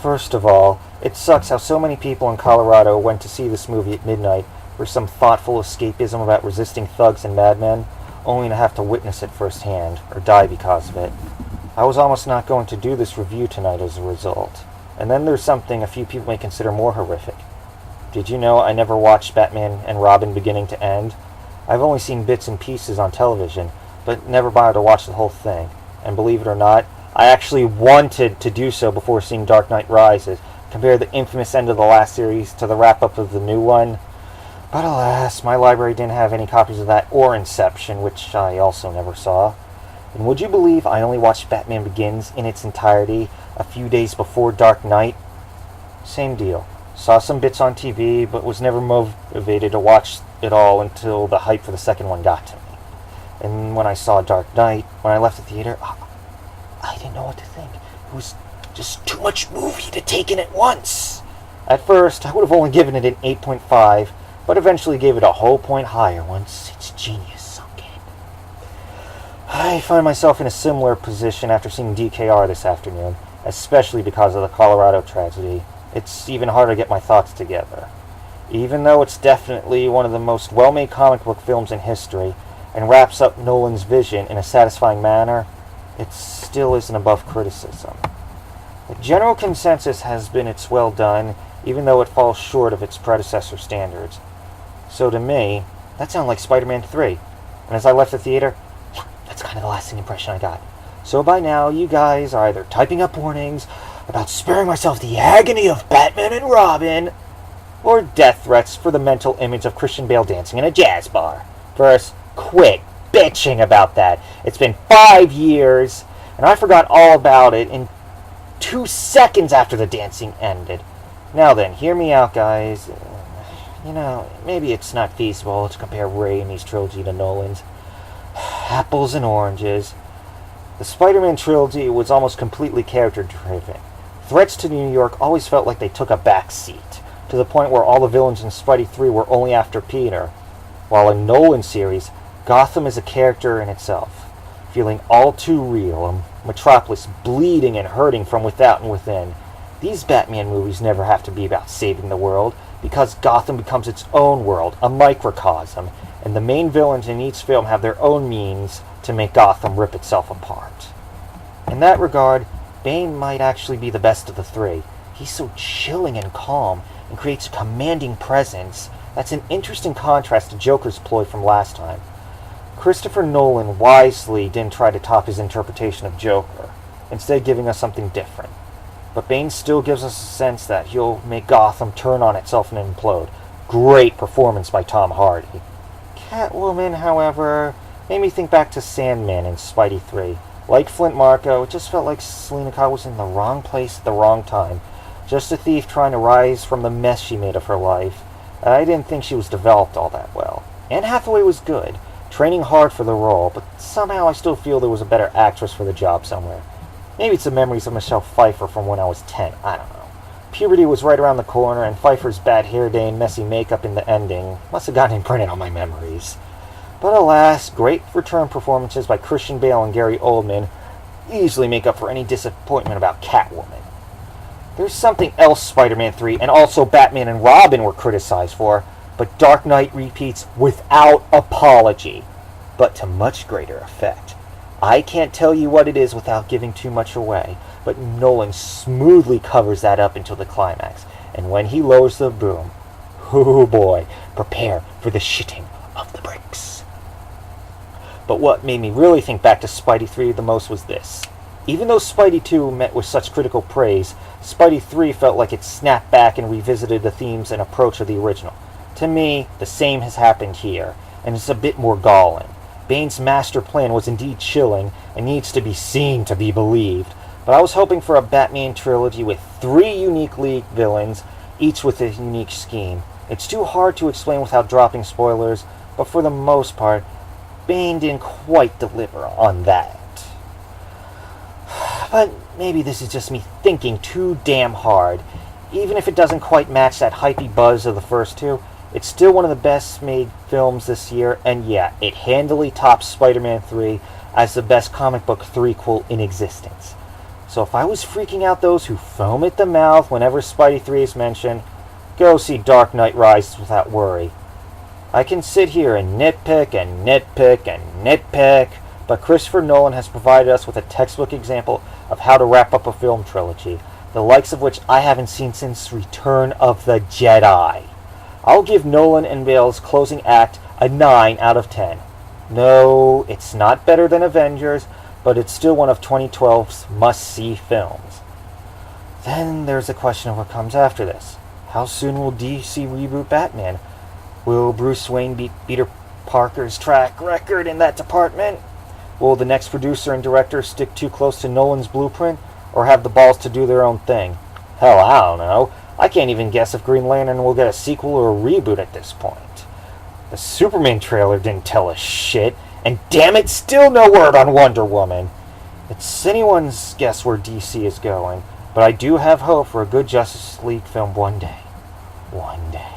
First of all, it sucks how so many people in Colorado went to see this movie at midnight for some thoughtful escapism about resisting thugs and madmen, only to have to witness it firsthand, or die because of it. I was almost not going to do this review tonight as a result. And then there's something a few people may consider more horrific. Did you know I never watched Batman and Robin beginning to end? I've only seen bits and pieces on television, but never bothered to watch the whole thing. And believe it or not, I actually wanted to do so before seeing Dark Knight Rises, compare the infamous end of the last series to the wrap-up of the new one. But alas, my library didn't have any copies of that or Inception, which I also never saw. And would you believe I only watched Batman Begins in its entirety a few days before Dark Knight? Same deal. Saw some bits on TV, but was never motivated to watch it all until the hype for the second one got to me. And when I saw Dark Knight, when I left the theater, I didn't know what to think. It was just too much movie to take in at once. At first, I would have only given it an 8.5, but eventually gave it a whole point higher once its genius sunk in. I find myself in a similar position after seeing DKR this afternoon, especially because of the Colorado tragedy. It's even harder to get my thoughts together. Even though it's definitely one of the most well-made comic book films in history, and wraps up Nolan's vision in a satisfying manner, it still isn't above criticism. The general consensus has been it's well done, even though it falls short of its predecessor standards. So to me, that sounded like Spider-Man 3. And as I left the theater, yeah, that's kind of the lasting impression I got. So by now, you guys are either typing up warnings about sparing myself the agony of Batman and Robin, or death threats for the mental image of Christian Bale dancing in a jazz bar. First, quit bitching about that. It's been 5 years, and I forgot all about it in 2 seconds after the dancing ended. Now then, hear me out, guys. Maybe it's not feasible to compare Raimi's trilogy to Nolan's. Apples and oranges. The Spider-Man trilogy was almost completely character-driven. Threats to New York always felt like they took a back seat, to the point where all the villains in Spidey 3 were only after Peter, while in Nolan's series, Gotham is a character in itself, feeling all too real, a metropolis bleeding and hurting from without and within. These Batman movies never have to be about saving the world, because Gotham becomes its own world, a microcosm, and the main villains in each film have their own means to make Gotham rip itself apart. In that regard, Bane might actually be the best of the three. He's so chilling and calm, and creates a commanding presence that's an interesting contrast to Joker's ploy from last time. Christopher Nolan wisely didn't try to top his interpretation of Joker, instead giving us something different. But Bane still gives us a sense that he'll make Gotham turn on itself and implode. Great performance by Tom Hardy. Catwoman, however, made me think back to Sandman in Spidey 3. Like Flint Marko, it just felt like Selina Kyle was in the wrong place at the wrong time. Just a thief trying to rise from the mess she made of her life. I didn't think she was developed all that well. Anne Hathaway was good, training hard for the role, but somehow I still feel there was a better actress for the job somewhere. Maybe it's the memories of Michelle Pfeiffer from when I was 10, I don't know. Puberty was right around the corner, and Pfeiffer's bad hair day and messy makeup in the ending must have gotten imprinted on my memories. But alas, great return performances by Christian Bale and Gary Oldman easily make up for any disappointment about Catwoman. There's something else Spider-Man 3 and also Batman and Robin were criticized for, but Dark Knight repeats without apology, but to much greater effect. I can't tell you what it is without giving too much away, but Nolan smoothly covers that up until the climax, and when he lowers the boom, oh boy, prepare for the shitting of the bricks. But what made me really think back to Spidey 3 the most was this. Even though Spidey 2 met with such critical praise, Spidey 3 felt like it snapped back and revisited the themes and approach of the original. To me, the same has happened here, and it's a bit more galling. Bane's master plan was indeed chilling, and needs to be seen to be believed, but I was hoping for a Batman trilogy with 3 unique league villains, each with a unique scheme. It's too hard to explain without dropping spoilers, but for the most part, Bane didn't quite deliver on that. But maybe this is just me thinking too damn hard. Even if it doesn't quite match that hypey buzz of the first two, it's still one of the best made films this year, and yeah, it handily tops Spider-Man 3 as the best comic book threequel in existence. So if I was freaking out those who foam at the mouth whenever Spidey 3 is mentioned, go see Dark Knight Rises without worry. I can sit here and nitpick and nitpick and nitpick, but Christopher Nolan has provided us with a textbook example of how to wrap up a film trilogy, the likes of which I haven't seen since Return of the Jedi. I'll give Nolan and Bale's closing act a 9 out of 10. No, it's not better than Avengers, but it's still one of 2012's must-see films. Then there's the question of what comes after this. How soon will DC reboot Batman? Will Bruce Wayne beat Peter Parker's track record in that department? Will the next producer and director stick too close to Nolan's blueprint, or have the balls to do their own thing? Hell, I don't know. I can't even guess if Green Lantern will get a sequel or a reboot at this point. The Superman trailer didn't tell us shit, and damn it, still no word on Wonder Woman. It's anyone's guess where DC is going, but I do have hope for a good Justice League film one day. One day.